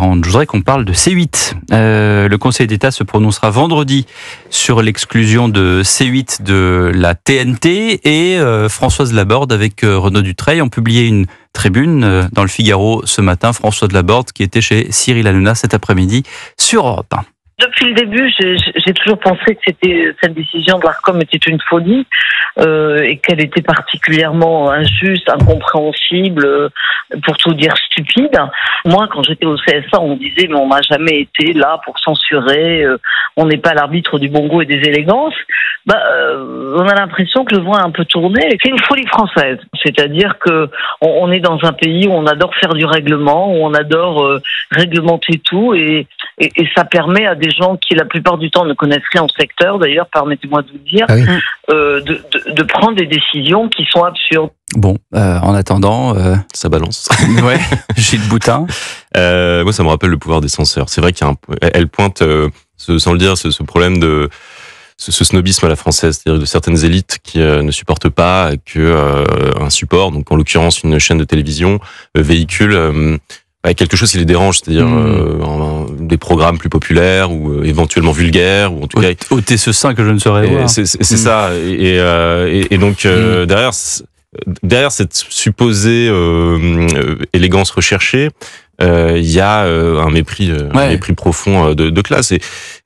40. Je voudrais qu'on parle de C8. Le Conseil d'État se prononcera vendredi sur l'exclusion de C8 de la TNT et Françoise Laborde avec Renaud Dutreil ont publié une tribune dans le Figaro ce matin. François Laborde qui était chez Cyril Hanouna cet après-midi sur Europe 1. Depuis le début, j'ai toujours pensé que cette décision de l'Arcom était une folie et qu'elle était particulièrement injuste, incompréhensible, pour tout dire stupide. Moi, quand j'étais au CSA, on me disait mais on n'a jamais été là pour censurer, on n'est pas l'arbitre du bon goût et des élégances. On a l'impression que le vent a un peu tourné. C'est une folie française, c'est-à-dire que on est dans un pays où on adore faire du règlement, où on adore réglementer tout et ça permet à des gens qui la plupart du temps ne connaissent rien au secteur, d'ailleurs, permettez-moi de vous dire, de prendre des décisions qui sont absurdes. Bon, en attendant... Ça balance. Ouais, Gilles Boutin. Moi, ça me rappelle le pouvoir des censeurs. C'est vrai qu'elle pointe, sans le dire, ce problème de... ce snobisme à la française, c'est-à-dire de certaines élites qui ne supportent pas que un support, donc en l'occurrence une chaîne de télévision, véhicule... quelque chose qui les dérange, c'est-à-dire des programmes plus populaires ou éventuellement vulgaires ou en tout cas au TC5 que je ne saurais voir. C'est ça et donc derrière cette supposée élégance recherchée, il y a un mépris profond de classe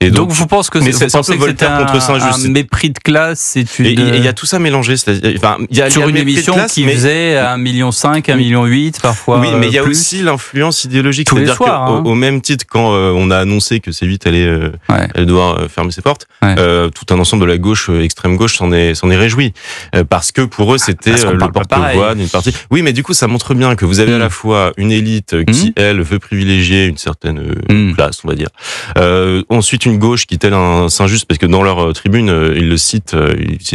et donc vous pensez que c'est un peu Voltaire contre Saint-Just, un mépris de classe, il y a tout ça mélangé, c'est-à-dire il y a sur une émission qui faisait 1,5 million, 1,8 million parfois. Oui, mais il y a aussi l'influence idéologique, tous c'est-à-dire qu'au même titre quand on a annoncé que C8 allait devoir fermer ses portes, tout un ensemble de la gauche, extrême gauche s'en est réjoui parce que pour eux c'était le porte-voix d'une partie. Oui, mais du coup ça montre bien que vous avez à la fois une élite qui elle veut privilégier une certaine place, on va dire. Ensuite, une gauche qui tel un Saint-Just, parce que dans leur tribune, ils citent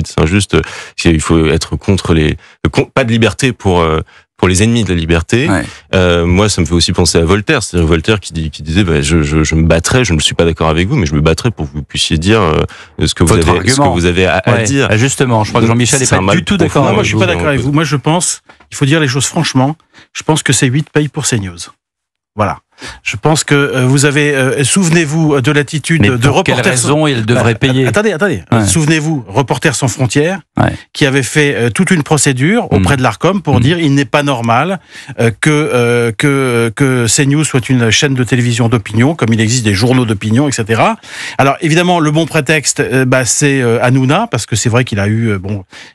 Saint-Just, il faut être contre pas de liberté pour les ennemis de la liberté. Moi, ça me fait aussi penser à Voltaire, c'est-à-dire Voltaire qui disait je me battrai, je ne suis pas d'accord avec vous, mais je me battrai pour que vous puissiez dire ce que vous avez à dire. Justement, je crois que Jean-Michel n'est pas du tout d'accord. Moi, je suis pas d'accord avec vous. Moi, je pense, il faut dire les choses franchement, je pense que C8 paye pour CNews. Voilà. Je pense que vous avez... souvenez-vous de l'attitude de Reporters... Mais pour quelle raison il devrait payer ? Attendez. Souvenez-vous, Reporters sans frontières, qui avait fait toute une procédure auprès de l'Arcom pour dire il n'est pas normal que CNews soit une chaîne de télévision d'opinion, comme il existe des journaux d'opinion, etc. Alors, évidemment, le bon prétexte, c'est Hanouna, parce que c'est vrai qu'il a eu...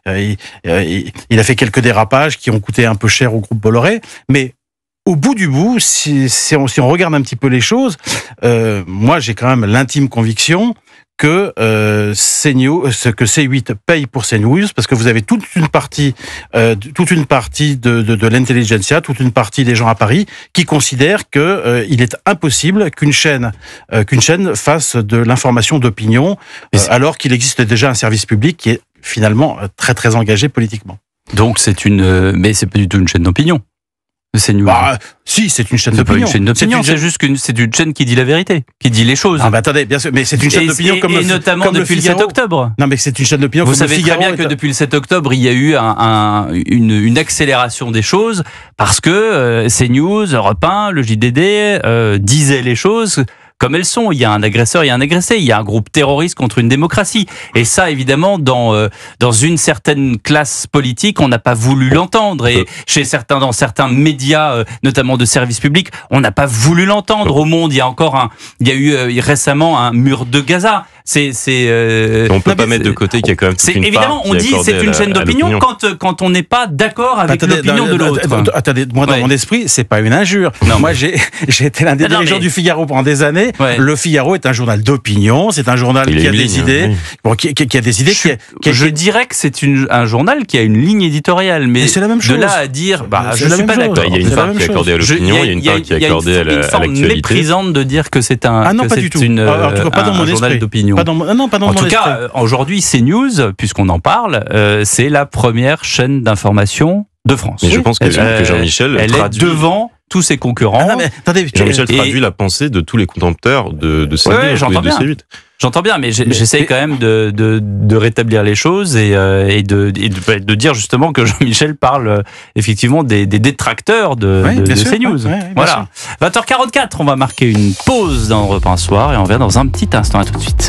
il a fait quelques dérapages qui ont coûté un peu cher au groupe Bolloré, mais... Au bout du bout, si on regarde un petit peu les choses, moi j'ai quand même l'intime conviction que C8 paye pour CNews parce que vous avez toute une partie de l'intelligentsia, toute une partie des gens à Paris qui considèrent que il est impossible qu'une chaîne fasse de l'information d'opinion alors qu'il existe déjà un service public qui est finalement très très engagé politiquement. Donc mais c'est pas du tout une chaîne d'opinion. CNews. Si, c'est une chaîne d'opinion. C'est pas une chaîne d'opinion, c'est juste c'est une chaîne qui dit la vérité, qui dit les choses. Attendez, bien sûr, mais c'est une chaîne d'opinion et notamment depuis le 7 octobre. Non, mais c'est une chaîne d'opinion. Vous savez très bien que depuis le 7 octobre, il y a eu une accélération des choses parce que CNews, Europe 1, le JDD disaient les choses comme elles sont. Il y a un agresseur, il y a un agressé, il y a un groupe terroriste contre une démocratie. Et ça, évidemment, dans une certaine classe politique, on n'a pas voulu l'entendre. Et dans certains médias, notamment de services publics, on n'a pas voulu l'entendre. Au Monde, il y a eu récemment un mur de Gaza. On peut pas mettre de côté qu'il y a quand même toute une évidemment, part on dit c'est une chaîne d'opinion quand on n'est pas d'accord avec l'opinion de l'autre. Attendez, moi dans mon esprit, c'est pas une injure. Moi j'ai été l'un des dirigeants du Figaro pendant des années. Le Figaro est un journal d'opinion, c'est un journal qui a des idées, qui a des idées. Je dirais que c'est un journal qui a une ligne éditoriale, mais c'est la même chose. De là à dire, je suis pas d'accord. Il y a une part qui est accordée à l'opinion, il y a une part qui est accordée à l'actualité. Il y a une forme méprisante de dire que c'est un journal d'opinion. En tout cas, aujourd'hui, CNews, puisqu'on en parle, c'est la première chaîne d'information de France. Mais je pense que Jean-Michel est devant tous ses concurrents. Jean-Michel traduit la pensée de tous les contempteurs de CNews et de C8. J'entends bien, mais j'essaie quand même de rétablir les choses et de dire justement que Jean-Michel parle effectivement des détracteurs de CNews. Voilà. 20h44, on va marquer une pause dans Europe 1 Soir et on revient dans un petit instant. À tout de suite.